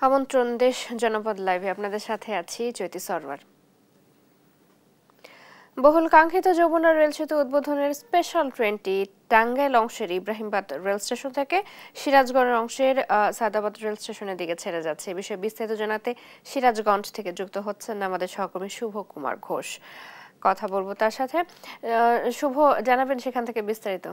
আমন্ত্রণ দেশ জনপদ লাইভে আপনাদের সাথে আছি জ্যোতি সরওয়ার। বহুল কাঙ্ক্ষিত যমুনা রেল সেতু উদ্বোধনের স্পেশাল ট্রেনটি টাঙ্গাইল অংশের ইব্রাহিমবাদ রেল স্টেশন থেকে সিরাজগঞ্জ অংশের সাদাবাদ রেল স্টেশনের দিকে ছেড়ে যাচ্ছে। এ বিষয়ে বিস্তারিত জানাতে সিরাজগঞ্জ থেকে যুক্ত হচ্ছেন আমাদের সহকর্মী শুভ কুমার ঘোষ। কথা বলবো তার সাথে। শুভ, জানাবেন সেখান থেকে বিস্তারিত।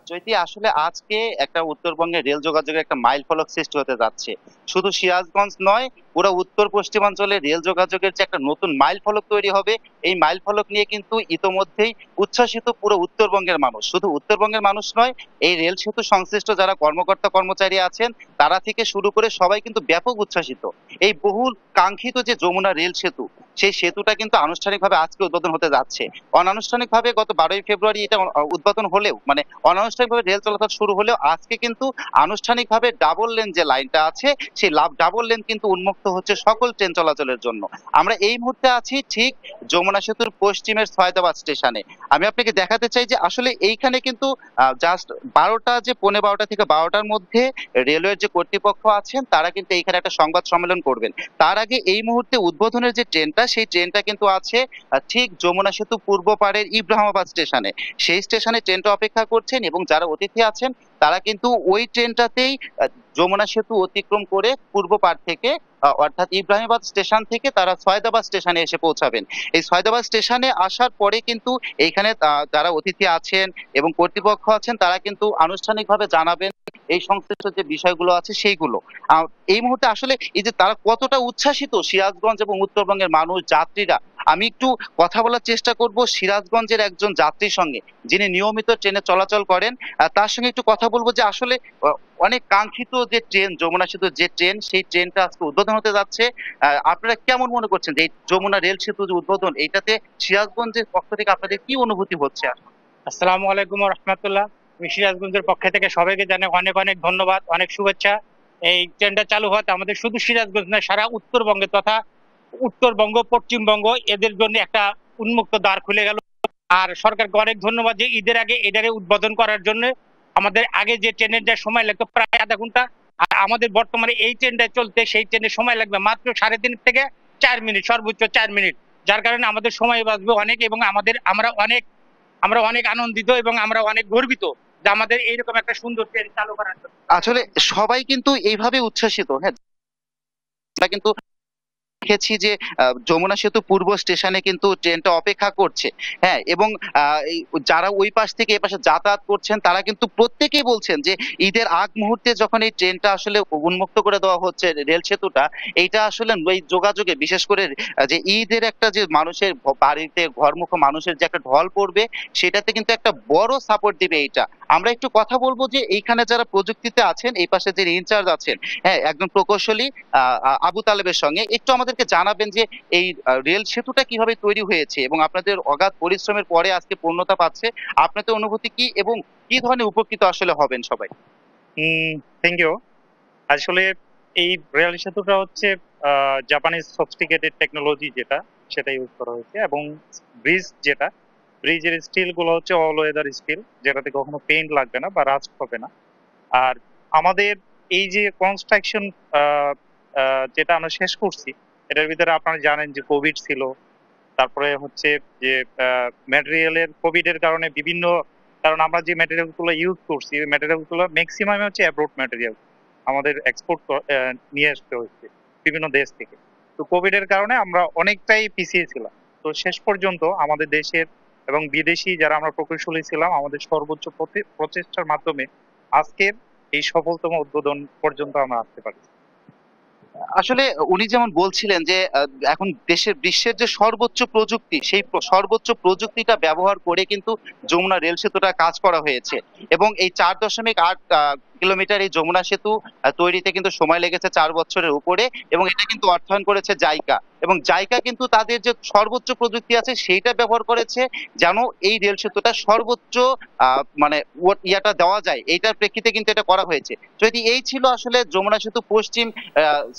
চৈতি, আসলে আজকে একটা উত্তরবঙ্গের রেল যোগাযোগের একটা মাইল ফলক সৃষ্টি হতে যাচ্ছে। শুধু সিরাজগঞ্জ নয়, পুরো উত্তর পশ্চিমাঞ্চলে রেল যোগাযোগের যে একটা নতুন মাইল ফলক তৈরি হবে, এই মাইল ফলক নিয়ে কিন্তু ইতোমধ্যেই উচ্ছ্বসিত পুরো উত্তরবঙ্গের মানুষ। শুধু উত্তরবঙ্গের মানুষ নয়, এই রেল সেতু সংশ্লিষ্ট যারা কর্মকর্তা কর্মচারী আছেন তারা থেকে শুরু করে সবাই কিন্তু ব্যাপক উচ্ছ্বসিত। এই বহুল কাঙ্ক্ষিত যে যমুনা রেল সেতু, সেই সেতুটা কিন্তু আনুষ্ঠানিকভাবে আজকে উদ্বোধন হতে যাচ্ছে। অনানুষ্ঠানিকভাবে গত 12ই ফেব্রুয়ারি এটা উদ্বোধন হলেও, মানে অনানুষ্ঠানিকভাবে রেল চলাচল শুরু হলেও, আজকে কিন্তু আনুষ্ঠানিকভাবে ডাবল লেন যে লাইনটা আছে, সেই ডাবল লেন কিন্তু উন্মুক্ত হচ্ছে সকল ট্রেন চলাচলের জন্য। আমরা এই মুহূর্তে আছি ঠিক যমুনা সেতুর পশ্চিমের সয়দাবাদ স্টেশনে। আমি আপনাকে দেখাতে চাই যে আসলে এইখানে কিন্তু জাস্ট 12টা, যে 12:15 থেকে 12টার মধ্যে রেলওয়ের যে কর্তৃপক্ষ আছেন তারা কিন্তু এইখানে একটা সংবাদ সম্মেলন করবেন। তার আগে এই মুহূর্তে উদ্বোধনের যে ট্রেনটা, সেই ট্রেনটা কিন্তু আছে ঠিক যমুনা সেতু পূর্ব পাড়ের ইব্রাহিমাবাদ স্টেশনে। সেই স্টেশনে ট্রেনটা অপেক্ষা করছেন এবং যারা অতিথি আছেন তারা কিন্তু ওই ট্রেনটাতেই যমুনা সেতু অতিক্রম করে পূর্ব পাড় থেকে অর্থাৎ ইব্রাহিমাবাদ স্টেশন থেকে তারা সয়দাবাদ স্টেশনে এসে পৌঁছাবেন। এই সয়দাবাদ স্টেশনে আসার পরে কিন্তু এইখানে যারা অতিথি আছেন এবং কর্তৃপক্ষ আছেন তারা কিন্তু আনুষ্ঠানিকভাবে জানাবেন এই সংশ্লিষ্ট যে বিষয়গুলো আছে সেইগুলো। এই মুহূর্তে আসলে এই যে তারা কতটা উচ্ছ্বাসিত সিরাজগঞ্জ এবং উত্তরবঙ্গের মানুষ, যাত্রীরা। আমি একটু কথা বলার চেষ্টা করব সিরাজগঞ্জের একজন যাত্রীর সঙ্গে, যিনি নিয়মিত ট্রেনে চলাচল করেন। তার সঙ্গে একটু কথা বলবো যে আসলে অনেক কাঙ্ক্ষিত যে ট্রেন, যমুনা সেতু যে ট্রেন, সেই ট্রেনটা আজকে উদ্বোধন হতে যাচ্ছে। আপনারা কেমন মনে করছেন যে এই যমুনা রেল সেতু যে উদ্বোধন, এইটাতে সিরাজগঞ্জের পক্ষ থেকে আপনাদের কি অনুভূতি হচ্ছে? আসসালামু আলাইকুম রহমতুল্লাহ। আমি সিরাজগঞ্জের পক্ষ থেকে সবাইকে জানাই অনেক অনেক ধন্যবাদ, অনেক শুভেচ্ছা। এই ট্রেনটা চালু হওয়াতে আমাদের শুধু সিরাজগঞ্জ নয়, সারা উত্তরবঙ্গে তথা উত্তরবঙ্গ, পশ্চিমবঙ্গ, এদের জন্য একটা উন্মুক্ত দ্বার খুলে গেল। আর সরকারকে অনেক ধন্যবাদ যে ঈদের আগে এটারে উদ্বোধন করার জন্য। আমাদের আগে যে ট্রেনের যা সময় লাগতো প্রায় আধা ঘন্টা, আর আমাদের বর্তমানে এই ট্রেনটা চলতে সেই ট্রেনের সময় লাগবে মাত্র 3.5 থেকে 4 মিনিট, সর্বোচ্চ 4 মিনিট। যার কারণে আমাদের সময় বাঁচবে অনেক এবং আমরা অনেক আনন্দিত এবং আমরা অনেক গর্বিত যে আমাদের এইরকম একটা সুন্দর ট্রেন চালু করার জন্য। আসলে সবাই কিন্তু এইভাবে উচ্ছ্বাসিত। হ্যাঁ, কিন্তু দেখেছি যে যমুনা সেতু পূর্ব স্টেশনে কিন্তু ট্রেনটা অপেক্ষা করছে। হ্যাঁ, এবং যারা ওই পাশ থেকে এ পাশে যাতায়াত করছেন তারা কিন্তু প্রত্যেকেই বলছেন যে ঈদের আগ মুহূর্তে যখন এই ট্রেনটা আসলে উন্মুক্ত করে দেওয়া হচ্ছে রেল সেতুটা, এইটা আসলে ওই যোগাযোগে, বিশেষ করে যে ঈদের একটা যে মানুষের বাড়িতে ঘরমুখ মানুষের যে একটা ঢল পড়বে, সেটাতে কিন্তু একটা বড় সাপোর্ট দিবে এইটা। আমরা একটু কথা বলবো যে এইখানে যারা প্রযুক্তিতে আছেন, এই পাশে যে ইনচার্জ আছেন, হ্যাঁ, একজন প্রকৌশলী আবু তালেবের সঙ্গে একটু আমাদেরকে জানাবেন যে এই রেল সেতুটা কিভাবে তৈরি হয়েছে এবং আপনাদের অগাধ পরিশ্রমের পরে আজকে পূর্ণতা পাচ্ছে। আপনাদের অনুভূতি কি এবং কি ধরনের উপকৃত আসলে হবেন সবাই? Thank you. আসলে এই রেল সেতুটা হচ্ছে জাপানিজ সফিস্টিকেটেড টেকনোলজি যেটা, সেটা ইউজ করা হয়েছে। এবং ব্রিজের স্টিল গুলো হচ্ছে অল ওয়েদার স্টিল, যেটাতে কখনো পেইন্ট লাগবে না বা রাস্ট হবে না। আর আমাদের এই যে কনস্ট্রাকশন যেটা আমরা শেষ করছি, এটার ভিতরে আপনারা জানেন যে কোভিড ছিল, তারপরে হচ্ছে যে ম্যাটেরিয়ালের কোভিড এর কারণে বিভিন্ন, কারণ আমরা যে ম্যাটেরিয়াল গুলো ইউজ করছি ওই ম্যাটেরিয়াল গুলো ম্যাক্সিমাম হচ্ছে অ্যাব্রোড ম্যাটেরিয়াল, আমাদের এক্সপোর্ট নিয়ে আসতে হচ্ছে বিভিন্ন দেশ থেকে। তো কোভিড এর কারণে আমরা অনেকটাই পিছিয়ে ছিলাম। তো শেষ পর্যন্ত আমাদের দেশের এবং বিদেশি যারা আমরা প্রকৌশলী ছিলাম, আমাদের সর্বোচ্চ প্রচেষ্টার মাধ্যমে আজকের এই সফলতম উদ্বোধন পর্যন্ত আমরা আসতে পারি। আসলে উনি যেমন বলছিলেন যে এখন বিশ্বের যে সর্বোচ্চ প্রযুক্তি, সেই সর্বোচ্চ প্রযুক্তিটা ব্যবহার করে কিন্তু যমুনা রেল সেতুটা কাজ করা হয়েছে এবং এই 4.8 কিলোমিটার এই যমুনা সেতু তৈরিতে কিন্তু সময় লেগেছে 4 বছরের উপরে এবং এটা কিন্তু অর্থায়ন করেছে জাইকা। এবং জাইকা কিন্তু তাদের যে সর্বোচ্চ প্রযুক্তি আছে সেইটা ব্যবহার করেছে যেন এই রেল সেতুটা সর্বোচ্চ মানে ইয়াটা দেওয়া যায়, এইটার প্রেক্ষিতে কিন্তু এটা করা হয়েছে। যদি এই ছিল আসলে যমুনা সেতু পশ্চিম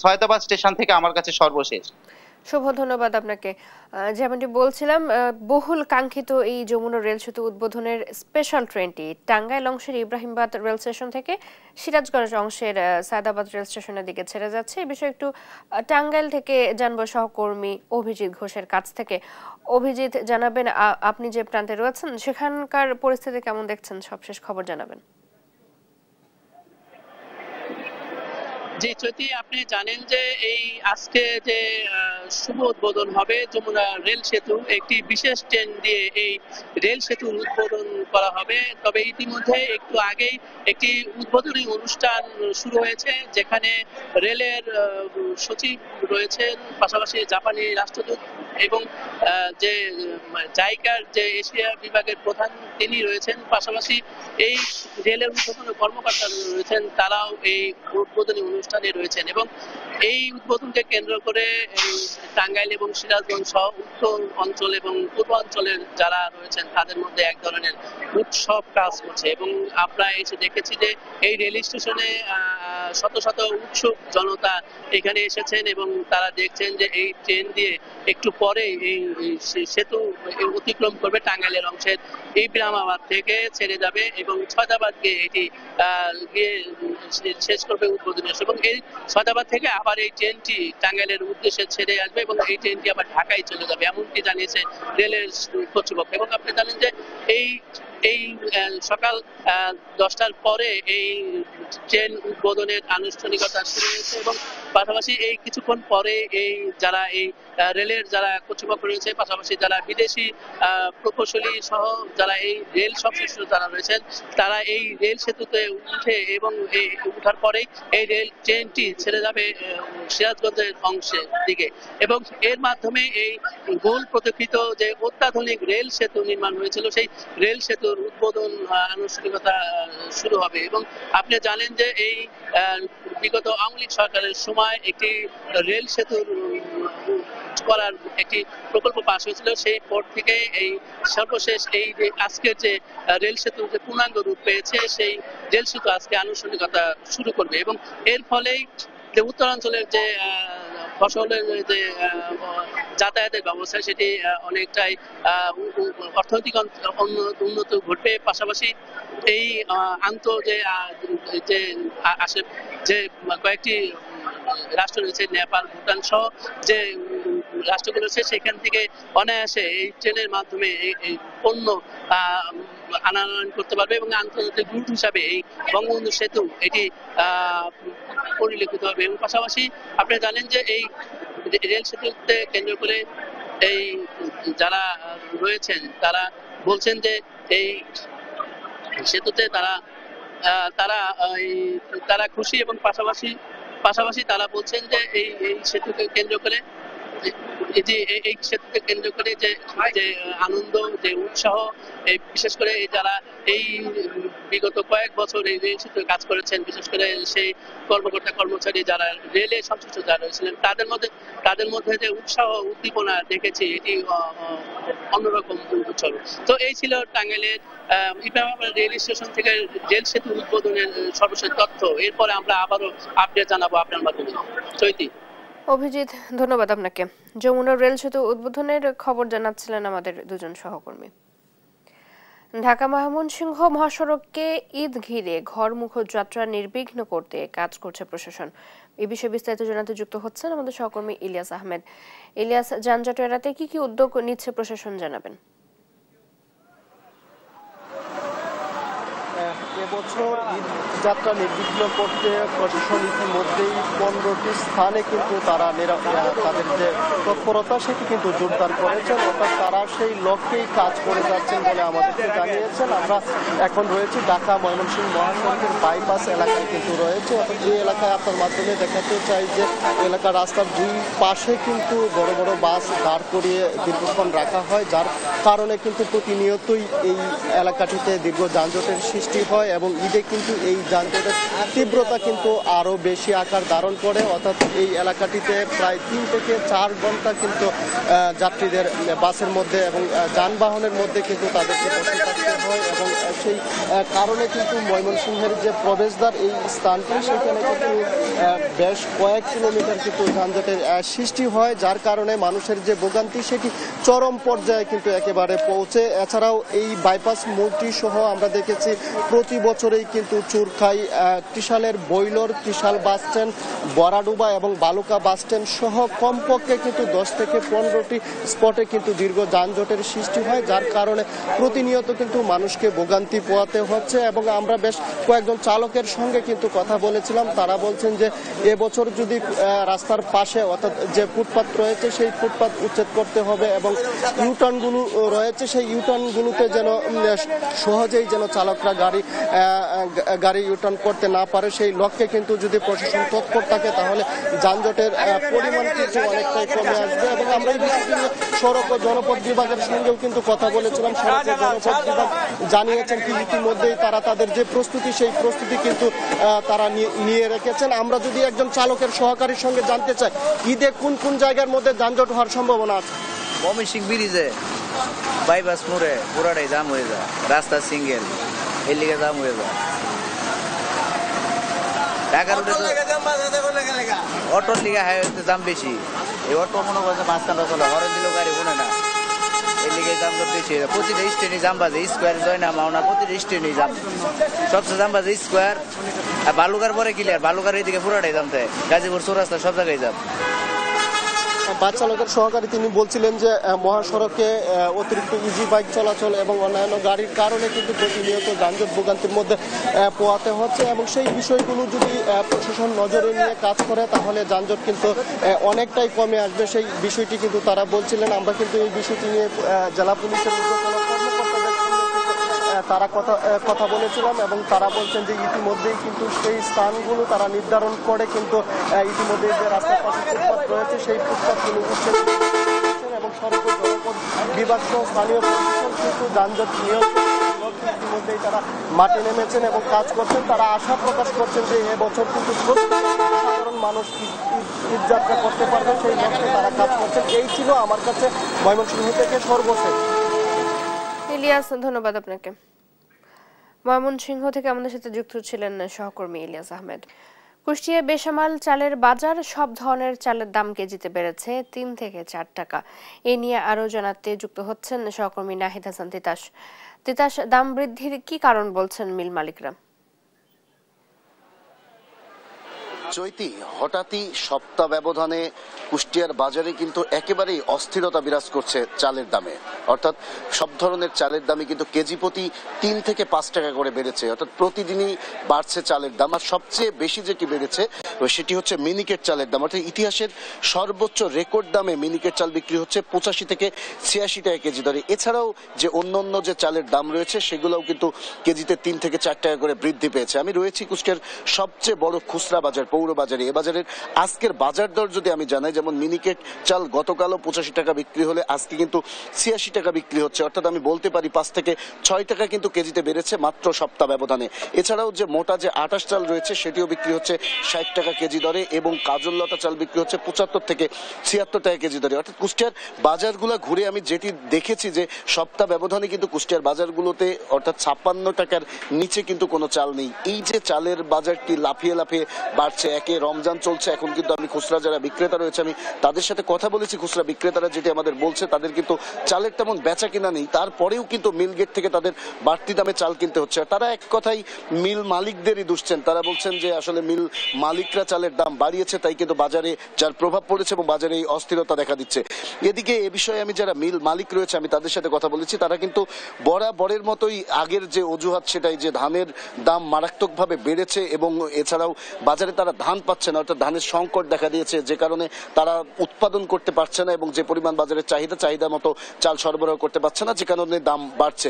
সয়দাবাদ স্টেশন থেকে আমার কাছে সর্বশেষ। শুভ ধন্যবাদ আপনাকে। যেমনটি বলছিলাম, বহুল কাঙ্ক্ষিত এই যমুনা রেল সেতু উদ্বোধনের স্পেশাল ট্রেনটি টাঙ্গাইল অংশের ইব্রাহিমবাদ রেল স্টেশন থেকে সিরাজগঞ্জ অংশের সায়দাবাদ রেল স্টেশনের দিকে ছেড়ে যাচ্ছে। এই বিষয়ে একটু টাঙ্গাইল থেকে জানবো সহকর্মী অভিজিৎ ঘোষের কাছ থেকে। অভিজিৎ, জানাবেন আপনি যে প্রান্তে রয়েছেন সেখানকার পরিস্থিতি কেমন দেখছেন, সবশেষ খবর জানাবেন। জি চৈতি, আপনি জানেন যে এই আজকে যে শুভ উদ্বোধন হবে যমুনা রেল সেতু, একটি বিশেষ ট্রেন দিয়ে এই রেল সেতুর উদ্বোধন করা হবে। তবে ইতিমধ্যে একটু আগেই একটি উদ্বোধনী অনুষ্ঠান শুরু হয়েছে, যেখানে রেলের সচিব রয়েছেন, পাশাপাশি জাপানি রাষ্ট্রদূত এবং যে জাইকার যে এশিয়া বিভাগের প্রধান তিনি রয়েছেন, পাশাপাশি এই রেলের উদ্বোধন কর্মকর্তা রয়েছেন, তারাও এই উদ্বোধনী অনুষ্ঠানে রয়েছেন। এবং এই উদ্বোধনকে কেন্দ্র করে টাঙ্গাইল এবং সিরাজগঞ্জ সহ উত্তর অঞ্চল এবং পূর্বাঞ্চলের যারা রয়েছেন তাদের মধ্যে এক ধরনের উৎসব কাজ করছে। এবং আমরা এসে দেখেছি যে এই রেল স্টেশনে শত শত উৎসুক জনতা এখানে এসেছেন এবং তারা দেখছেন যে এই ট্রেন দিয়ে একটু পরে এই সেতু অতিক্রম করবে টাঙ্গাইলের অংশের ইব্রাহিমাবাদ থেকে ছেড়ে যাবে এবং ছয়দাবাদকে এটি গিয়ে শেষ করবে উদ্বোধনী। এবং এই ছয়দাবাদ থেকে আবার এই ট্রেনটি টাঙ্গাইলের উদ্দেশ্যে ছেড়ে আসবে এবং এই ট্রেনটি আবার ঢাকায় চলে যাবে, এমনকি জানিয়েছে রেলের কর্তৃপক্ষ। এবং আপনি জানেন যে এই সকাল 10টার পরে এই ট্রেন উদ্বোধনের আনুষ্ঠানিকতা শুরু হয়েছে এবং পাশাপাশি এই কিছুক্ষণ পরে এই যারা এই রেলের যারা কর্তৃপক্ষ রয়েছে, পাশাপাশি যারা বিদেশি প্রকৌশলী সহ যারা এই রেল সংশ্লিষ্ট যারা রয়েছেন, তারা এই রেল সেতুতে উঠে এবং এই উঠার পরেই এই রেল ট্রেনটি ছেড়ে যাবে সিরাজগঞ্জের অংশের দিকে। এবং এর মাধ্যমে এই গোল প্রতীক্ষিত যে অত্যাধুনিক রেল সেতু নির্মাণ হয়েছিল, সেই রেল সেতুর উদ্বোধন আনুষ্ঠানিকতা শুরু হবে। এবং আপনি জানেন যে এই বিগত আওয়ামী লীগ সরকারের সময় একটি রেল সেতুর করার একটি প্রকল্প পাস হয়েছিল, সেই পর থেকে এই সর্বশেষ এই যে আজকের যে রেল সেতু যে পূর্ণাঙ্গ রূপ পেয়েছে, সেই রেল সেতু আজকে আনুষ্ঠানিকতা শুরু করবে। এবং এর ফলেই যে উত্তরাঞ্চলের যে ফসলের যে যাতায়াতের ব্যবস্থা সেটি অনেকটাই অর্থনৈতিক উন্নত ঘটবে। পাশাপাশি এই যে আসে যে কয়েকটি রাষ্ট্র রয়েছে, নেপাল, ভুটান সহ যে রাষ্ট্রগুলো রয়েছে, সেখান থেকে অনায়াসে এই ট্রেনের মাধ্যমে এই পণ্য আনায়ন করতে পারবে এবং আন্তর্জাতিক রুট হিসাবে এই বঙ্গবন্ধু সেতু এটি পরিলক্ষিত হবে। এবং পাশাপাশি আপনি জানেন যে এই রেল সেতুতে কেন্দ্র করে এই যারা রয়েছেন তারা বলছেন যে এই সেতুতে তারা খুশি এবং পাশাপাশি তারা বলছেন যে এই সেতুকে কেন্দ্র করে এই সেতুকে কেন্দ্র করে যে আনন্দ, যে উৎসাহ, বিশেষ করে যারা এই বিগত কয়েক বছর এই রেল সেতুতে কাজ করেছেন, বিশেষ করে সেই কর্মকর্তা কর্মচারী যারা রেলে সংশ্লিষ্ট যারা রয়েছিলেন, তাদের মধ্যে যে উৎসাহ উদ্দীপনা দেখেছি, এটি অন্যরকম উৎসব। তো এই ছিল টাঙ্গাইলের ইব্রাহিমাবাদ রেল স্টেশন থেকে রেল সেতু উদ্বোধনের সর্বশেষ তথ্য। এরপরে আমরা আবারও আপডেট জানাবো আপনার মাধ্যমে। চৈতি। অভিজিৎ, ধন্যবাদ আপনাকে। যমুনা রেল সেতু উদ্বোধনের খবর জানাচ্ছিলেন আমাদের দুজন সহকর্মী। ঢাকা ময়মনসিংহ মহাসড়ককে ঈদ ঘিরে ঘরমুখ যাত্রা নির্বিঘ্ন করতে কাজ করছে প্রশাসন। এই বিষয়ে বিস্তারিত জানাতে যুক্ত হচ্ছেন আমাদের সহকর্মী ইলিয়াস আহমেদ। ইলিয়াস, যানজট এড়াতে কি কি উদ্যোগ নিচ্ছে প্রশাসন, জানাবেন। এবছর ঈদ যাত্রা নির্বিঘ্ন করতে প্রশাসন ইতিমধ্যেই 15টি স্থানে কিন্তু তারা তাদের যে তৎপরতা সেটি কিন্তু জোরদার করেছেন, অর্থাৎ তারা সেই লক্ষ্যেই কাজ করে যাচ্ছেন বলে আমাদেরকে জানিয়েছেন। আমরা এখন রয়েছি ঢাকা ময়মনসিংহ মহাসড়কের বাইপাস এলাকায় কিন্তু রয়েছে, অর্থাৎ এই এলাকায় আপনার মাধ্যমে দেখাতে চাই যে এলাকার রাস্তার দুই পাশে কিন্তু বড় বড় বাস দাঁড় করিয়ে দীর্ঘক্ষণ রাখা হয়, যার কারণে কিন্তু প্রতিনিয়তই এই এলাকাটিতে দীর্ঘ যানজটের সৃষ্টি হয় এবং ঈদে কিন্তু এই যানজটের তীব্রতা কিন্তু আরও বেশি আকার ধারণ করে। অর্থাৎ এই এলাকাটিতে প্রায় 3 থেকে 4 ঘন্টা কিন্তু যাত্রীদের বাসের মধ্যে এবং যানবাহনের মধ্যে কিন্তু তাদেরকে বসে থাকতে হয় এবং সেই কারণে কিন্তু ময়মনসিংহের যে প্রবেশদ্বার এই স্থানটি সেখানে কিন্তু বেশ কয়েক কিলোমিটার কিন্তু যানজটের সৃষ্টি হয়, যার কারণে মানুষের যে ভোগান্তি সেটি চরম পর্যায়ে কিন্তু একেবারে পৌঁছে। এছাড়াও এই বাইপাস মোড়টি সহ আমরা দেখেছি প্রতি বছরেই কিন্তু চুরখাই, ত্রিশালের বৈলর, ত্রিশাল বাস স্ট্যান্ড, বরাডুবা এবং বালুকা বাস স্ট্যান্ড সহ কমপক্ষে কিন্তু 10 থেকে 15টি স্পটে কিন্তু দীর্ঘ যানজটের সৃষ্টি হয়, যার কারণে প্রতিনিয়ত কিন্তু মানুষকে ভোগান্তি পোহাতে হচ্ছে। এবং আমরা বেশ কয়েকজন চালকের সঙ্গে কিন্তু কথা বলেছিলাম, তারা বলছেন যে এবছর যদি রাস্তার পাশে অর্থাৎ যে ফুটপাত রয়েছে সেই ফুটপাত উচ্ছেদ করতে হবে এবং ইউটার্নগুলো রয়েছে সেই ইউটার্নগুলোতে যেন সহজেই যেন চালকরা গাড়ি ইউটার্ন করতে না পারে, সেই লক্ষ্যে কিন্তু যদি প্রশাসন তৎপর থাকে তাহলে যানজটের পরিমাণ কিন্তু অনেকটাই কমে আসবে। এবং আমরা এই বিষয়টি নিয়ে সড়ক ও জনপথ বিভাগের সঙ্গেও কিন্তু কথা বলেছিলাম। সড়ক ও জনপথ বিভাগ জানিয়েছেন কি ইতিমধ্যেই তারা তাদের যে প্রস্তুতি সেই প্রস্তুতি কিন্তু তারা নিয়ে রেখেছেন। আমরা যদি একজন চালকের সহকারীর সঙ্গে জানতে চাই, ঈদে কোন কোন জায়গার মধ্যে যানজট হওয়ার সম্ভাবনা আছে? ময়মনসিং ব্রিজে, বাইপাস মোড়ে পুরাটাই জাম হয়ে যায়, রাস্তা সিঙ্গেল, এর লিগে জাম হয়ে যায়। ঢাকার রুটে অটোর লিগে হাইওয়েতে জাম বেশি, এই অটো মনে করছে মাঝখানটা চলে, হরেন দিলেও গাড়ি বনে না, এর লিগে জাম তো বেশি। প্রতিটা স্টেশনে জাম বাজে, স্কোয়ার জয়না মাওনা প্রতিটা স্টেশনে জাম, সবচেয়ে জাম বাজে স্কোয়ার আর বালুকার পরে ক্লিয়ার, বালুকার এইদিকে পুরাটাই জাম থাকে, গাজীপুর চৌরাস্তা সব জায়গায় জাম। বাস চালকের সহকারী তিনি বলছিলেন যে মহাসড়কে অতিরিক্ত ইজি বাইক চলাচল এবং অন্যান্য গাড়ির কারণে কিন্তু প্রতিনিয়ত যানজট ভোগান্তির মধ্যে পোহাতে হচ্ছে এবং সেই বিষয়গুলো যদি প্রশাসন নজরে নিয়ে কাজ করে তাহলে যানজট কিন্তু অনেকটাই কমে আসবে, সেই বিষয়টি কিন্তু তারা বলছিলেন। আমরা কিন্তু এই বিষয়টি নিয়ে জেলা পুলিশের তারা কথা বলেছিলাম এবং তারা বলছেন যে ইতিমধ্যেই কিন্তু সেই স্থানগুলো তারা নির্ধারণ করে কিন্তু ইতিমধ্যে যে রাস্তার পাশে ফুটপাত রয়েছে সেই ফুটপাতগুলো উচ্ছেদ এবং সড়ক ও জনপথ বিভাগ সহ স্থানীয় প্রশাসন কিন্তু যানজট নিয়ন্ত্রণ ইতিমধ্যেই তারা মাঠে নেমেছেন এবং কাজ করছেন। তারা আশা প্রকাশ করছেন যে এবছর কিন্তু সাধারণ মানুষ ঈদযাত্রা করতে পারবে, সেই লক্ষ্যে তারা কাজ করছেন। এই ছিল আমার কাছে ময়মনসিংহ থেকে সর্বশেষ। ইলিয়াস, ধন্যবাদ আপনাকে। ময়মনসিংহ থেকে আমাদের সাথে যুক্ত ছিলেন সহকর্মী ইলিয়াস আহমেদ। কুষ্টিয়ায় বেসামাল চালের বাজার, সব ধরনের চালের দাম কেজিতে বেড়েছে 3 থেকে 4 টাকা। এ নিয়ে আরো জানাতে যুক্ত হচ্ছেন সহকর্মী নাহিদ হাসান তিতাস। তিতাস, দাম বৃদ্ধির কি কারণ বলছেন মিল মালিকরা? চৈতি, হঠাৎই সপ্তাহ ব্যবধানে কুষ্টিয়ার বাজারে কিন্তু একেবারেই অস্থিরতা বিরাজ করছে চালের দামে। অর্থাৎ সব ধরনের চালের দামই কিন্তু কেজি প্রতি 3 থেকে 5 টাকা করে বেড়েছে, অর্থাৎ প্রতিদিনই বাড়ছে চালের দাম। আর সবচেয়ে বেশি যেটি বেড়েছে সেটি হচ্ছে মিনিকেট চালের দাম, অর্থাৎ ইতিহাসের সর্বোচ্চ রেকর্ড দামে মিনিকেট চাল বিক্রি হচ্ছে 85 থেকে 86 টাকা কেজি দরে। এছাড়াও যে অন্যান্য যে চালের দাম রয়েছে সেগুলোও কিন্তু কেজিতে 3 থেকে 4 টাকা করে বৃদ্ধি পেয়েছে। আমি রয়েছি কুষ্টিয়ার সবচেয়ে বড় খুচরা বাজার পৌর বাজারে। এ বাজারের আজকের বাজার দর যদি আমি জানাই, যেমন মিনিকেট চাল গতকালও 85 টাকা বিক্রি হলে আজকে কিন্তু 86 টাকা বিক্রি হচ্ছে, অর্থাৎ আমি বলতে পারি 5 থেকে 6 টাকা কিন্তু কেজিতে বেড়েছে মাত্র সপ্তাহ ব্যবধানে। এছাড়াও যে মোটা যে আটাশ চাল রয়েছে সেটিও বিক্রি হচ্ছে 60 টাকা কেজি দরে এবং কাজললতা চাল বিক্রি হচ্ছে 75 থেকে 76 টাকা কেজি দরে। অর্থাৎ কুষ্টিয়ার বাজারগুলো ঘুরে আমি যেটি দেখেছি যে সপ্তাহ ব্যবধানে কিন্তু কুষ্টিয়ার বাজারগুলোতে অর্থাৎ 56 টাকার নিচে কিন্তু কোনো চাল নেই। এই যে চালের বাজারটি লাফিয়ে লাফিয়ে বাড়ছে, একে রমজান চলছে, এখন কিন্তু আমি খুচরা যারা বিক্রেতা রয়েছে আমি তাদের সাথে কথা বলেছি, খুচরা বিক্রেতারা যেটি আমাদের বলছে তাদের কিন্তু চালের তেমন বেচা কিনা নেই, তারপরেও কিন্তু মিল গেট থেকে তাদের বাড়তি দামে চাল কিনতে হচ্ছে। তারা এক কথাই মিল মালিকদেরই দুষছেন, তারা বলছেন যে আসলে মিল মালিকরা চালের দাম বাড়িয়েছে তাই কিন্তু বাজারে যার প্রভাব পড়েছে এবং বাজারে এই অস্থিরতা দেখা দিচ্ছে। এদিকে এ বিষয়ে আমি যারা মিল মালিক রয়েছে আমি তাদের সাথে কথা বলেছি, তারা কিন্তু বরাবরের মতোই আগের যে অজুহাত সেটাই যে ধানের দাম মারাত্মকভাবে বেড়েছে এবং এছাড়াও বাজারে তারা ধান পাচ্ছে না, অর্থাৎ ধানের সংকট দেখা দিয়েছে যে কারণে তারা উৎপাদন করতে পারছে না এবং যে পরিমাণ বাজারের চাহিদা মতো চাল সরবরাহ করতে পারছে না, যে কারণে দাম বাড়ছে।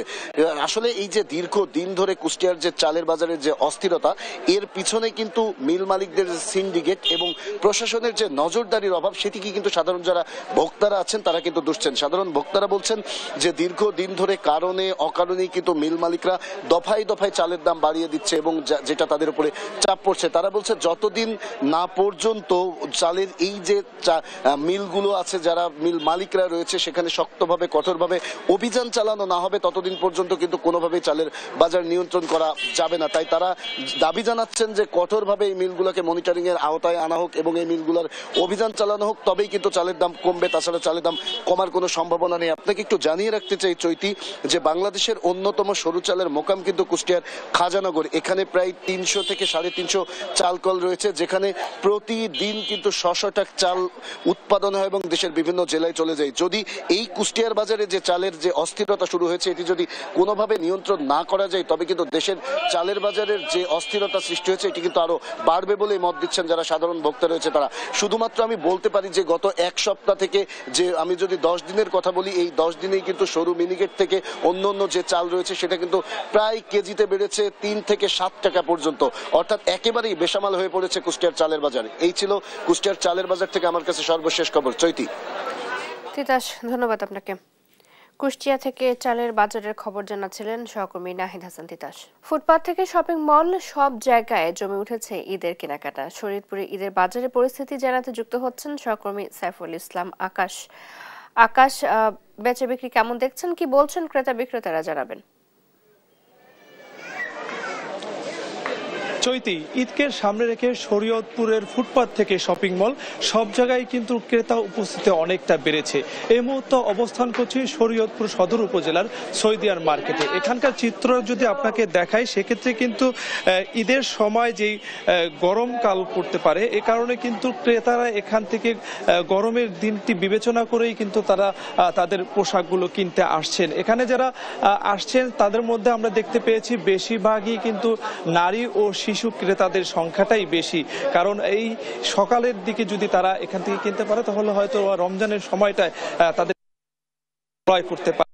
আসলে এই যে দীর্ঘ দিন ধরে কুষ্টিয়ার যে চালের বাজারের যে অস্থিরতা, এর পিছনে কিন্তু মিল মালিকদের সিন্ডিকেট এবং প্রশাসনের যে নজরদারির অভাব সেটিকে কিন্তু সাধারণ যারা ভোক্তারা আছেন তারা কিন্তু দুষছেন। সাধারণ ভোক্তারা বলছেন যে দীর্ঘ দিন ধরে কারণে অকারণেই কিন্তু মিল মালিকরা দফায় দফায় চালের দাম বাড়িয়ে দিচ্ছে এবং যেটা তাদের উপরে চাপ পড়ছে। তারা বলছে যতদিন দীর্ঘদিন না পর্যন্ত চালের এই যে মিলগুলো আছে, যারা মিল মালিকরা রয়েছে, সেখানে শক্তভাবে কঠোরভাবে অভিযান চালানো না হবে ততদিন পর্যন্ত কিন্তু কোনোভাবেই চালের বাজার নিয়ন্ত্রণ করা যাবে না। তাই তারা দাবি জানাচ্ছেন যে কঠোরভাবে এই মিলগুলোকে মনিটরিং এর আওতায় আনা হোক এবং এই মিলগুলোর অভিযান চালানো হোক, তবেই কিন্তু চালের দাম কমবে, তাছাড়া চালের দাম কমার কোনো সম্ভাবনা নেই। আপনাকে একটু জানিয়ে রাখতে চাই চৈতি, যে বাংলাদেশের অন্যতম সরু চালের মোকাম কিন্তু কুষ্টিয়ার খাজানগর। এখানে প্রায় 300 থেকে 350 চাল কল রয়েছে, যেখানে প্রতিদিন কিন্তু 600 চাল উৎপাদন হয় এবং দেশের বিভিন্ন জেলায় চলে যায়। যদি এই কুষ্টিয়ার বাজারে যে চালের যে অস্থিরতা শুরু হয়েছে, এটি যদি কোনোভাবে নিয়ন্ত্রণ না করা যায়, তবে কিন্তু দেশের চালের বাজারের যে অস্থিরতা সৃষ্টি হয়েছে এটি কিন্তু আরো বাড়বে বলেই মত দিচ্ছেন যারা সাধারণ ভোক্তা রয়েছে তারা। শুধুমাত্র আমি বলতে পারি যে গত এক সপ্তাহ থেকে, যে আমি যদি 10 দিনের কথা বলি, এই 10 দিনেই কিন্তু সরু মিনিকেট থেকে অন্য যে চাল রয়েছে সেটা কিন্তু প্রায় কেজিতে বেড়েছে 3 থেকে 7 টাকা পর্যন্ত, অর্থাৎ একেবারেই বেসামাল হয়ে পড়েছে কুষ্টিয়ার চালের বাজার। এই ছিল কুষ্টিয়ার চালের বাজার থেকে আমার কাছে সর্বশেষ খবর। চৈতি। তিতাস, ধন্যবাদ আপনাকে। কুষ্টিয়া থেকে চালের বাজারের খবর জানাচ্ছিলেন সহকর্মী নাহিদ হাসান তিতাস। ফুটপাত থেকে শপিং মল সব জায়গায় জমে উঠেছে ঈদের কেনাকাটা। শরীয়তপুরে ঈদের বাজারের পরিস্থিতি জানাতে যুক্ত হচ্ছেন সহকর্মী সাইফুল ইসলাম আকাশ। আকাশ, বেচা বিক্রি কেমন দেখছেন, কি বলছেন ক্রেতা বিক্রেতারা, জানাবেন। চৈতি, ঈদকে সামনে রেখে শরীয়তপুরের ফুটপাত থেকে শপিং মল সব জায়গায় কিন্তু ক্রেতা উপস্থিতি অনেকটা বেড়েছে। এই মুহূর্তে অবস্থান করছি শরীয়তপুর সদর উপজেলার সৈদিয়ার মার্কেটে। এখানকার চিত্র যদি আপনাকে দেখাই, সেক্ষেত্রে কিন্তু ঈদের সময় যেই গরমকাল পড়তে পারে, এ কারণে কিন্তু ক্রেতারা এখান থেকে গরমের দিনটি বিবেচনা করেই কিন্তু তারা তাদের পোশাকগুলো কিনতে আসছেন। এখানে যারা আসছেন তাদের মধ্যে আমরা দেখতে পেয়েছি বেশিরভাগই কিন্তু নারী ও শিশু ক্রেতাদের সংখ্যাটাই বেশি, কারণ এই সকালের দিকে যদি তারা এখান থেকে কিনতে পারে তাহলে হয়তো রমজানের সময়টায় তাদের ক্রয় করতে পারে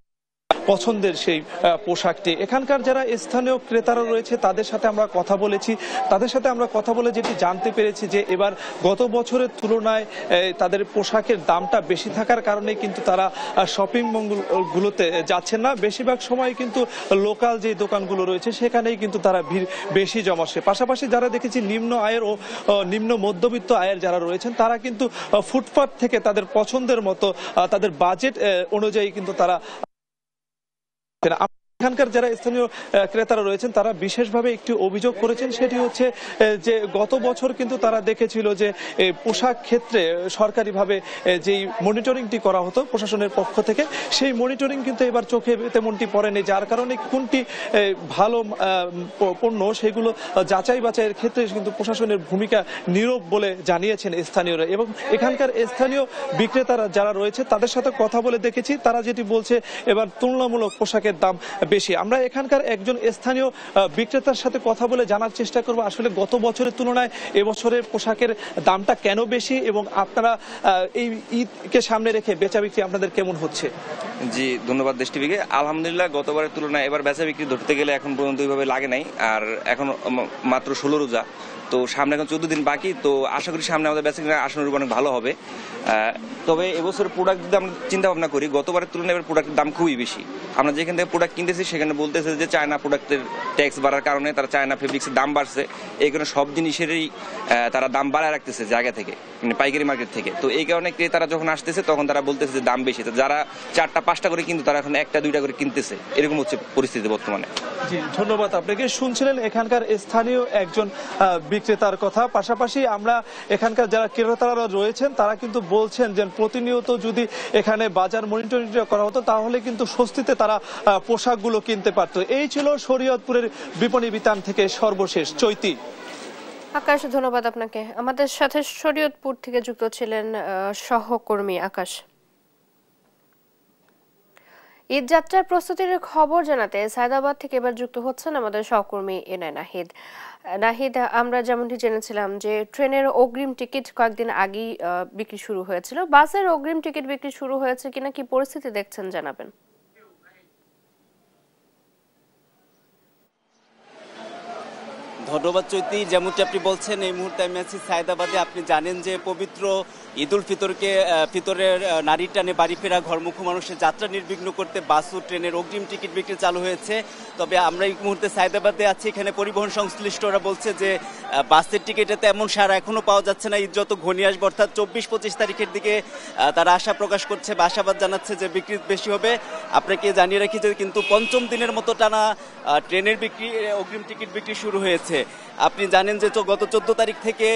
পছন্দের সেই পোশাকটি। এখানকার যারা স্থানীয় ক্রেতারা রয়েছে তাদের সাথে আমরা কথা বলেছি। তাদের সাথে আমরা কথা বলে যেটি জানতে পেরেছি যে এবার গত বছরের তুলনায় তাদের পোশাকের দামটা বেশি থাকার কারণে কিন্তু তারা শপিং মলগুলোতে যাচ্ছেন না। বেশিরভাগ সময় কিন্তু লোকাল যে দোকানগুলো রয়েছে সেখানেই কিন্তু তারা ভিড় বেশি জমাচ্ছে। পাশাপাশি যারা দেখেছি নিম্ন আয়ের ও নিম্ন মধ্যবিত্ত আয়ের যারা রয়েছেন তারা কিন্তু ফুটপাত থেকে তাদের পছন্দের মতো তাদের বাজেট অনুযায়ী কিন্তু তারা এখানকার যারা স্থানীয় ক্রেতারা রয়েছেন তারা বিশেষভাবে একটি অভিযোগ করেছেন, সেটি হচ্ছে যে গত বছর কিন্তু তারা দেখেছিল যে পোশাক ক্ষেত্রে সরকারিভাবে যেই মনিটরিংটি করা হতো প্রশাসনের পক্ষ থেকে, সেই মনিটরিং কিন্তু এবার চোখে তেমনটি পড়েনি, যার কারণে কোনটি ভালো পণ্য সেগুলো যাচাই বাছাইয়ের ক্ষেত্রে কিন্তু প্রশাসনের ভূমিকা নীরব বলে জানিয়েছেন স্থানীয়রা। এবং এখানকার স্থানীয় বিক্রেতারা যারা রয়েছে তাদের সাথে কথা বলে দেখেছি, তারা যেটি বলছে এবার তুলনামূলক পোশাকের দাম বেশি। আমরা এখানকার একজন স্থানীয় বিক্রেতার সাথে কথা বলে জানার চেষ্টা করব আসলে গত বছরের তুলনায় এবছরের পোশাকের দামটা কেন বেশি এবং আপনারা এই ঈদকে সামনে রেখে বেচা বিক্রি আপনাদের কেমন হচ্ছে। জি ধন্যবাদ দেশ টিভিকে। আলহামদুলিল্লাহ গতবারের তুলনায় এবার বেচা বিক্রি ধরতে গেলে এখন পর্যন্ত ওইভাবে লাগে নাই, আর এখন মাত্র 16 রোজা, তো সামনে এখন 14 দিন বাকি, তো আশা করি সামনে আমাদের বেচা কিনা আশানুরূপ অনেক ভালো হবে। তবে এবছর প্রোডাক্ট যদি আমরা চিন্তা ভাবনা করি গতবারের তুলনায় এবার প্রোডাক্টের দাম খুবই বেশি। আমরা যেখান থেকে প্রোডাক্ট কিনতেছি সেখানে বলতেছে যে চায়না প্রোডাক্টের ট্যাক্স বাড়ার কারণে তারা চায়না ফেব্রিক্সের দাম বাড়ছে, এই কারণে সব জিনিসেরই তারা দাম বাড়ায় রাখতেছে জায়গা থেকে, মানে পাইকারি মার্কেট থেকে। তো এই কারণে ক্রেতারা যখন আসতেছে তখন তারা বলতেছে যে দাম বেশি, তো যারা 4টা 5টা করে কিন্তু তারা এখন 1টা 2টা করে কিনতেছে, এরকম হচ্ছে পরিস্থিতি বর্তমানে। জি ধন্যবাদ আপনাকে। শুনছিলেন এখানকার স্থানীয় একজন বিক্রেতার কথা। পাশাপাশি আমরা এখানকার যারা ক্রেতারা রয়েছেন তারা কিন্তু বলছেন যে প্রতিনিয়ত যদি এখানে বাজার মনিটরিং করা হতো তাহলে কিন্তু স্বস্তিতে তারা পোশাকগুলো কিনতে পারত। এই ছিল শরীয়তপুরের বিপণী বিতান থেকে সর্বশেষ। চৈতি। আকাশ, ধন্যবাদ আপনাকে। আমাদের সাথে শরীয়তপুর থেকে যুক্ত ছিলেন সহকর্মী আকাশ। ঈদ যাত্রার প্রস্তুতির খবর জানাতে সায়দাবাদ থেকে এবার যুক্ত হচ্ছেন আমাদের সহকর্মী এনআই নাহিদ। নাহিদ, আমরা যেমনটি জেনেছিলাম যে ট্রেনের অগ্রিম টিকিট কয়েকদিন আগেই বিক্রি শুরু হয়েছিল, বাসের অগ্রিম টিকিট বিক্রি শুরু হয়েছে কিনা, কি পরিস্থিতি দেখছেন জানাবেন। ধন্যবাদ চৈতি। যেমনটি আপনি বলছেন, এই মুহূর্তে আমি আছি সায়েদাবাদে। আপনি জানেন যে পবিত্র ঈদুল ফিতরের নারীর টানে বাড়ি ফেরা ঘরমুখী মানুষের যাত্রা নির্বিঘ্ন করতে বাস ও ট্রেনের অগ্রিম টিকিট বিক্রি চালু হয়েছে। তবে আমরা এই মুহূর্তে সায়েদাবাদে আছি, এখানে পরিবহন সংশ্লিষ্টরা বলছে যে বাসের টিকিটে তেমন সারা এখনো পাওয়া যাচ্ছে না। ঈদ যত ঘনিয়ে আসবে অর্থাৎ 24-25 তারিখের দিকে তারা আশা প্রকাশ করছে বা আশাবাদ জানাচ্ছে যে বিক্রি বেশি হবে। আপনাকে জানিয়ে রাখি যে কিন্তু পঞ্চম দিনের মতো টানা ট্রেনের বিক্রি অগ্রিম টিকিট বিক্রি শুরু হয়েছে। আপনি জানেন যে গত 14 তারিখ থেকে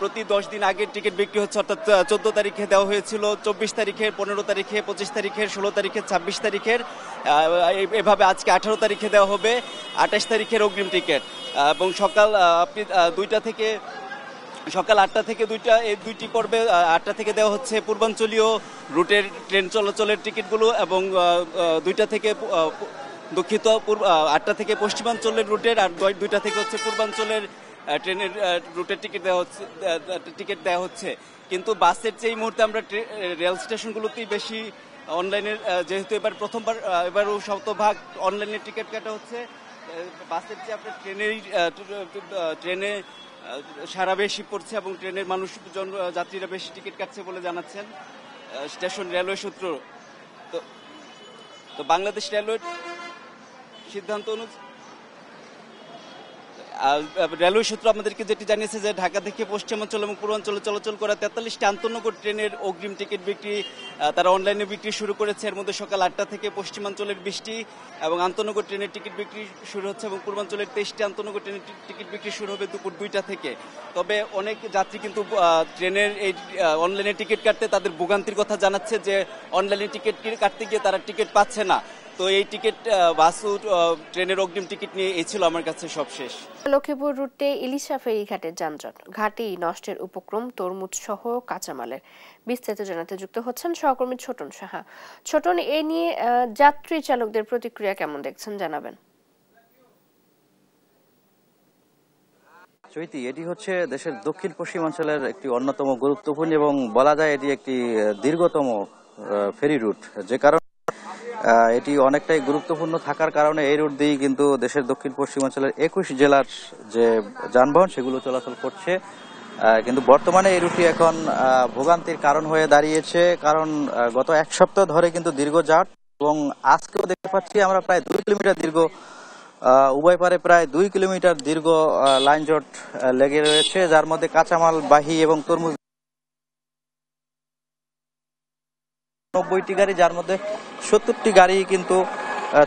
প্রতি 10 দিন আগের টিকিট বিক্রি হচ্ছে, অর্থাৎ 14 তারিখে দেওয়া হয়েছিল, 24 তারিখের, 15 তারিখে, 25 তারিখের, 16 তারিখের, 26 তারিখের, এভাবে আজকে 18 তারিখে দেওয়া হবে 28 তারিখের অগ্রিম টিকিট। এবং সকাল 8টা থেকে 2টা এই দুইটি পর্বে 8টা থেকে দেওয়া হচ্ছে পূর্বাঞ্চলীয় রুটের ট্রেন চলাচলের টিকিটগুলো এবং 2টা থেকে 8টা থেকে পশ্চিমাঞ্চলের রুটের, আর 2টা থেকে হচ্ছে পূর্বাঞ্চলের ট্রেনের রুটের টিকিট দেওয়া হচ্ছে। কিন্তু বাসের চেয়ে এই মুহূর্তে আমরা রেল স্টেশনগুলোতেই বেশি অনলাইনের, যেহেতু এবারও শতভাগ অনলাইনে টিকিট কাটা হচ্ছে, বাসের চেয়ে আপনার ট্রেনে সারা বেশি পড়ছে এবং ট্রেনের যাত্রীরা বেশি টিকিট কাটছে বলে জানাচ্ছেন স্টেশন রেলওয়ে সূত্র। তো বাংলাদেশ রেলওয়ের সিদ্ধান্ত অনুযায়ী রেলওয়ে সূত্র আমাদেরকে যেটি জানিয়েছে যে ঢাকা থেকে পশ্চিমাঞ্চল এবং পূর্বাঞ্চলে চলাচল করা 43টি আন্তনগর ট্রেনের অগ্রিম টিকিট বিক্রি তারা অনলাইনে বিক্রি শুরু করেছে। এর মধ্যে সকাল 8টা থেকে পশ্চিমাঞ্চলের 20টি এবং আন্তনগর ট্রেনের টিকিট বিক্রি শুরু হচ্ছে এবং পূর্বাঞ্চলের 23টি আন্তনগর ট্রেনের টিকিট বিক্রি শুরু হবে দুপুর 2টা থেকে। তবে অনেক যাত্রী কিন্তু ট্রেনের এই অনলাইনে টিকিট কাটতে তাদের ভোগান্তির কথা জানাচ্ছে যে অনলাইনে টিকিট কাটতে গিয়ে তারা টিকিট পাচ্ছে না। তো এই টিকিট বাস ও ট্রেনের অগ্রিম টিকিট নিয়ে এই ছিল আমার কাছে সব শেষ। লক্ষ্মীপুর রুটে ইলিশা ফেরিঘাটের যানজট, ঘাটে নষ্টের উপক্রম, তরমুজ সহ কাঁচামালের। বিস্তারিত জানাতে যুক্ত হচ্ছেন সহকর্মী ছোটন সাহা। ছোটন, এ নিয়ে যাত্রী চালকদের প্রতিক্রিয়া কেমন দেখছেন জানাবেন। চৈতি, এটি হচ্ছে দেশের দক্ষিণ পশ্চিমাঞ্চলের একটি অন্যতম গুরুত্বপূর্ণ এবং বলা যায় এটি একটি দীর্ঘতম ফেরি রুট। যে কারণে এটি অনেকটাই গুরুত্বপূর্ণ থাকার কারণে এই রুট দিয়েই কিন্তু দেশের দক্ষিণ পশ্চিমাঞ্চলের 21 জেলার যে যানবাহন সেগুলো চলাচল করছে। কিন্তু বর্তমানে এই রুটটি এখন ভোগান্তির কারণ হয়ে দাঁড়িয়েছে, কারণ গত এক সপ্তাহ ধরে কিন্তু দীর্ঘ জাট এবং আজকেও দেখতে পাচ্ছি আমরা প্রায় 2 কিলোমিটার দীর্ঘ, উভয় পারে প্রায় 2 কিলোমিটার দীর্ঘ লাইন জট লেগে রয়েছে, যার মধ্যে কাঁচামাল বাহী এবং তরমুজ 90টি গাড়ি, যার মধ্যে 70টি গাড়ি কিন্তু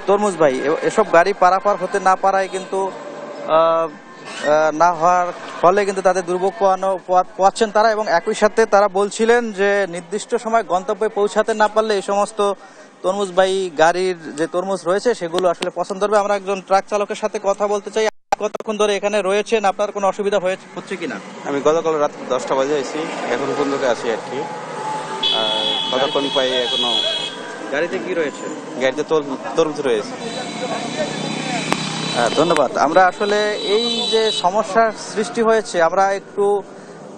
তরমুজ বাহী। এসব গাড়ি পারাপার হতে না পারায় কিন্তু না হওয়ার ফলে কিন্তু তাদের দুর্ভোগ পোয়াচ্ছেন তারা, এবং একই সাথে তারা বলছিলেন যে নির্দিষ্ট সময় গন্তব্যে পৌঁছাতে না পারলে এই সমস্ত তরমুজবাহী গাড়ির যে তরমুজ রয়েছে সেগুলো আসলে পছন্দ হবে। আমরা একজন ট্রাক চালকের সাথে কথা বলতে চাই। কতক্ষণ ধরে এখানে রয়েছেন, আপনার কোনো অসুবিধা হচ্ছে কিনা? আমি গতকাল রাত 10টা বাজে আছি, এখন পর্যন্ত আছি আর কি। কতক্ষণ পাই এখনো। গাড়িতে কি রয়েছে? গাড়িতে তরমুজ রয়েছে। ধন্যবাদ। আমরা আসলে এই যে সমস্যার সৃষ্টি হয়েছে, আমরা একটু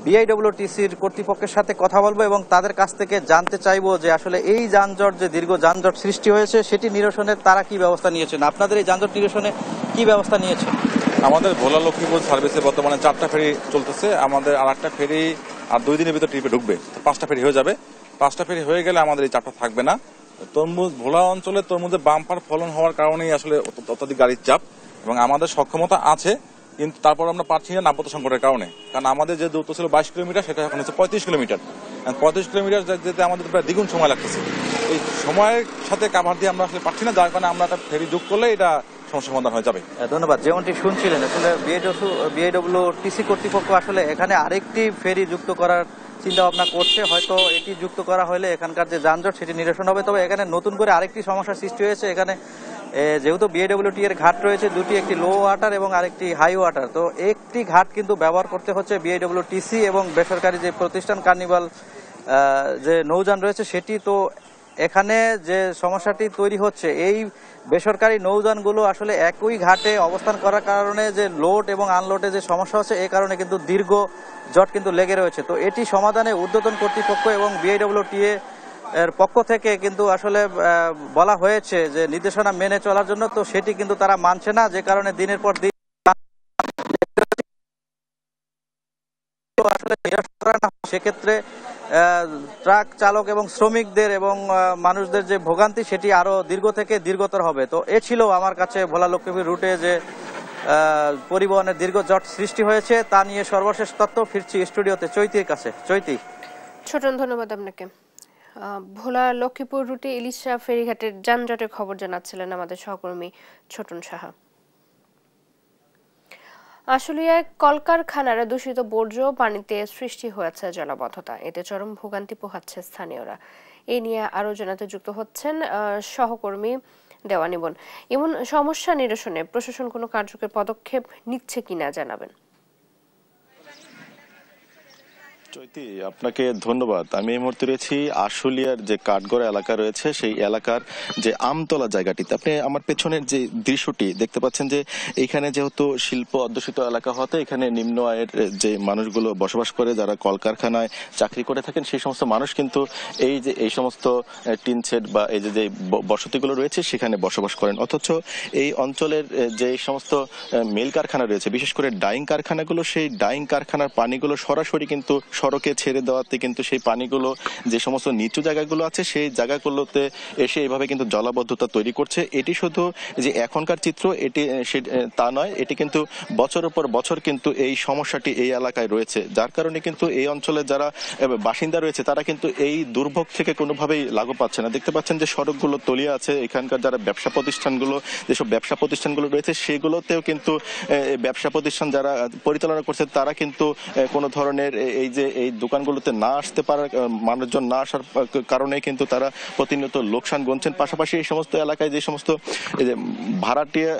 বিআইডব্লিউটিসির কর্তৃপক্ষের সাথে কথা বলবো এবং তাদের কাছ থেকে জানতে চাইবো যে আসলে এই যানজট, যে দীর্ঘ যানজট সৃষ্টি হয়েছে, সেটি নিরসনে তারা কি ব্যবস্থা নিয়েছেন। আপনাদের এই যানজট নিরসনে কি ব্যবস্থা নিয়েছেন? আমাদের ভোলা লক্ষ্মীপুর সার্ভিসে বর্তমানে 4টা ফেরি চলতেছে। আমাদের আর একটা ফেরি আর 2 দিনের ভিতর ট্রিপে ঢুকবে, 5টা ফেরি হয়ে যাবে। 5টা ফেরি হয়ে গেলে আমাদের এই 4টা থাকবে না। তরমুজ ভোলা অঞ্চলে তরমুজের বাম্পার ফলন হওয়ার কারণেই আসলে অত্যাধিক গাড়ির চাপ, এবং আমাদের সক্ষমতা আছে, কিন্তু তারপর আমরা পাচ্ছি না নাব্যতা সংকটের কারণে। কারণ আমাদের যে দূরত্ব ছিল 22 কিলোমিটার, সেটা এখন হচ্ছে 35 কিলোমিটার। 35 কিলোমিটার যেতে আমাদের প্রায় দ্বিগুণ সময় লাগতেছে। এই সময়ের সাথে কাভার দিয়ে আমরা আসলে পাচ্ছি না, যার কারণে আমরা একটা ফেরি যোগ করলে এটা সমস্যা সমাধান হয়ে যাবে। ধন্যবাদ। যেমনটি শুনছিলেন, আসলে বিআইডব্লিউটিসি কর্তৃপক্ষ আসলে এখানে আরেকটি ফেরি যুক্ত করার চিন্তা ভাবনা করছে। হয়তো এটি যুক্ত করা হলে এখানকার যে যানজট সেটি নিরসন হবে। তবে এখানে নতুন করে আরেকটি সমস্যার সৃষ্টি হয়েছে। এখানে যেহেতু বিআইডব্লিউটি এর ঘাট রয়েছে দুটি, একটি লো ওয়াটার এবং আরেকটি হাই ওয়াটার, তো একটি ঘাট কিন্তু ব্যবহার করতে হচ্ছে বিআইডব্লিউটিসি এবং বেসরকারি যে প্রতিষ্ঠান কার্নিভাল যে নৌযান রয়েছে সেটি। তো এখানে যে সমস্যাটি তৈরি হচ্ছে, এই বেসরকারি নৌযানগুলো আসলে একই ঘাটে অবস্থান করার কারণে যে লোড এবং আনলোডে যে সমস্যা হচ্ছে, এই কারণে কিন্তু দীর্ঘ জট কিন্তু লেগে রয়েছে। তো এটি সমাধানে ঊর্ধ্বতন কর্তৃপক্ষ এবং বিআইডব্লিউটিএ এর পক্ষ থেকে কিন্তু আসলে বলা হয়েছে যে নির্দেশনা মেনে চলার জন্য, তো সেটি কিন্তু তারা মানছে না, যে কারণে দিনের পর দিন আসলে নিরসন করা না হয়, সেক্ষেত্রে ট্রাক চালক এবং শ্রমিকদের এবং মানুষদের যে ভোগান্তি সেটি আরো দীর্ঘ থেকে দীর্ঘতর হবে। তো এ ছিল আমার কাছে ভোলা লক্ষ্মীপুর রুটে যে পরিবহনের দীর্ঘ জট সৃষ্টি হয়েছে তা নিয়ে সর্বশেষ তথ্য। ফিরছি স্টুডিওতে চৈতির কাছে। চৈতি। ছোটন, ধন্যবাদ আপনাকে। ভোলা লক্ষ্মীপুর রুটে ইলিশা ফেরিঘাটের যানজটের খবর জানাচ্ছিলেন আমাদের সহকর্মী ছোটন সাহা। আশুলিয়ায় কলকারখানার দূষিত বর্জ্য পানিতে সৃষ্টি হয়েছে জলাবদ্ধতা, এতে চরম ভোগান্তি পোহাচ্ছে স্থানীয়রা। এ নিয়ে আরো জানাতে যুক্ত হচ্ছেন সহকর্মী দেওয়ানি বোন। এমন সমস্যা নিরসনে প্রশাসন কোনো কার্যকর পদক্ষেপ নিচ্ছে কিনা জানাবেন। চৈতি, আপনাকে ধন্যবাদ। আমি এই মুহূর্তে রয়েছি আশুলিয়ার যে কাঠগড়া এলাকা রয়েছে সেই এলাকার যে আমতলা জায়গাটিতে। আপনি আমার পেছনের যে দৃশ্যটি দেখতে পাচ্ছেন যে এইখানে যেহেতু শিল্প অধ্যুষিত এলাকা হতে এখানে নিম্ন আয়ের যে মানুষগুলো বসবাস করে, যারা কলকারখানায় চাকরি করে থাকেন, সেই সমস্ত মানুষ কিন্তু এই সমস্ত টিন শেড বা এই যে বসতিগুলো রয়েছে সেখানে বসবাস করেন। অথচ এই অঞ্চলের যে সমস্ত মিল কারখানা রয়েছে, বিশেষ করে ডাইং কারখানাগুলো, সেই ডাইং কারখানার পানিগুলো সরাসরি কিন্তু সড়কে ছেড়ে দেওয়াতে কিন্তু সেই পানিগুলো যে সমস্ত নিচু জায়গাগুলো আছে সেই জায়গাগুলোতে এসে এভাবে কিন্তু জলাবদ্ধতা তৈরি করছে। এটি শুধু যে এখনকার চিত্র এটি তা নয়, এটি কিন্তু বছরের পর বছর কিন্তু এই সমস্যাটি এই এলাকায় রয়েছে, যার কারণে কিন্তু এই অঞ্চলে যারা বাসিন্দা রয়েছে তারা কিন্তু এই দুর্ভোগ থেকে কোনোভাবেই লাঘব পাচ্ছে না। দেখতে পাচ্ছেন যে সড়কগুলো তলিয়ে আছে, এখানকার যারা ব্যবসা প্রতিষ্ঠানগুলো, যেসব ব্যবসা প্রতিষ্ঠানগুলো রয়েছে সেগুলোতেও কিন্তু ব্যবসা প্রতিষ্ঠান যারা পরিচালনা করছে তারা কিন্তু কোনো ধরনের এই দোকানগুলোতে না আসতে পারার, মানুষজন না আসার কারণে কিন্তু তারা প্রতিনিয়ত লোকসান গুনছেন। পাশাপাশি এই সমস্ত এলাকায় যে সমস্ত ভাড়াটিয়া,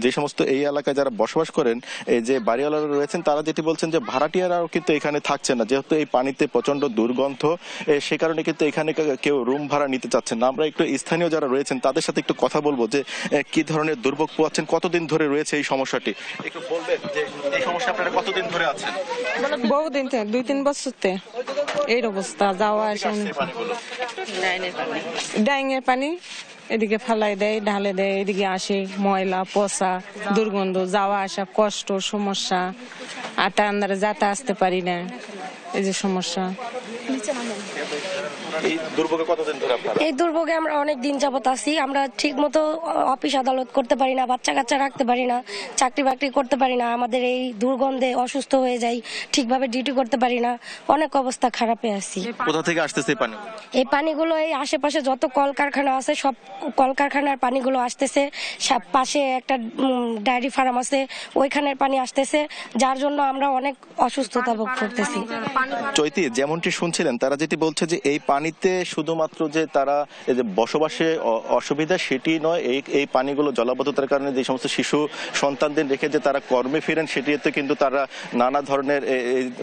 যে সমস্ত এই এলাকায় যারা বসবাস করেন, এই যে বাড়িওয়ালারা রয়েছেন, তারা যেটি বলছেন যে ভাড়াটিয়ারাও কিন্তু এখানে থাকছে না, যেহেতু এই পানিতে প্রচন্ড দুর্গন্ধ, সে কারণে কিন্তু এখানে কেউ রুম ভাড়া নিতে চাচ্ছেন না। আমরা একটু স্থানীয় যারা রয়েছেন তাদের সাথে একটু কথা বলবো যে কি ধরনের দুর্ভোগ পোহাচ্ছেন, কতদিন ধরে রয়েছে এই সমস্যাটি, একটু বলবেন যে এই সমস্যা আপনারা কতদিন ধরে আছেন? বহুদিন থেকে, 2-3 বছর এই অবস্থা। যাওয়া আসা ডাইংয়ের পানি এদিকে ফেলাই দেয়, ঢালে দেয়, এদিকে আসে ময়লা পচা দুর্গন্ধ, যাওয়া আসা কষ্ট সমস্যা, আর তার আন্দারে যাতে আসতে পারি না, এই যে সমস্যা। এই দুর্ভোগে আমরা অনেক দিন যাবত আছি। আমরা ঠিক মতো অফিস আদালত করতে পারি না, বাচ্চা কাচ্চা রাখতে পারি না, চাকরি বাকরি করতে পারি না, আমাদের এই দুর্গন্ধে অসুস্থ হয়ে যাই, ঠিকভাবে ডিউটি করতে পারি না, অনেক অবস্থা খারাপে আছি। কোথা থেকে আসতেছে এই পানি? এই পানিগুলো এই আশেপাশে যত কলকারখানা আছে সব কলকারখানার পানিগুলো আসতেছে, পাশে একটা ডায়েরি ফার্ম আছে ওইখানের পানি আসতেছে, যার জন্য আমরা অনেক অসুস্থতা ভোগ করতেছি। চৈতি, যেমনটি শুনছিলেন তারা যেটি বলছে যে এই পানিতে শুধুমাত্র যে তারা এই যে বসবাসে অসুবিধা সেটি নয়, এই পানিগুলো জলাবদ্ধতার কারণে যে সমস্ত শিশু সন্তানদের রেখে যে তারা কর্মে ফিরেন সেটিতে কিন্তু তারা নানা ধরনের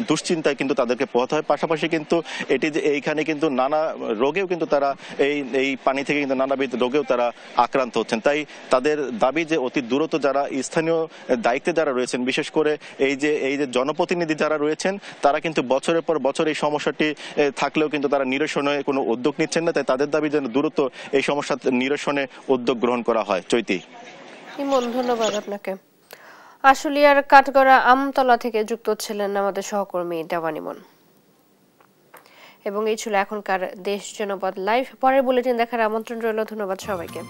দুশ্চিন্তায় কিন্তু তাদেরকে পোহাতে হয়। পাশাপাশি কিন্তু এটি যে এইখানে কিন্তু নানা রোগেও কিন্তু তারা এই পানি থেকে কিন্তু নানাবিধ রোগেও তারা আক্রান্ত হচ্ছেন। তাই তাদের দাবি যে অতি দ্রুত যারা স্থানীয় দায়িত্বে যারা রয়েছেন, বিশেষ করে এই যে জনপ্রতিনিধি যারা রয়েছেন, তারা কিন্তু বছরের পর বছর এই সমস্যাটি থাকলেও কিন্তু তারা নিরসনে কোনো উদ্যোগ নিচ্ছেন না। তাই তাদের দাবি যেন দ্রুত এই সমস্যা নিরসনে উদ্যোগ গ্রহণ করা হয়। চৈতি, ধন্যবাদ আপনাকে। আশুলিয়ার কাঠগড়া আমতলা থেকে যুক্ত ছিলেন আমাদের সহকর্মী দেওয়ানি মন। এবং এই ছিল এখনকার দেশ জনপদ লাইভ। পরের বুলেটিন দেখার আমন্ত্রণ রইল। ধন্যবাদ সবাইকে।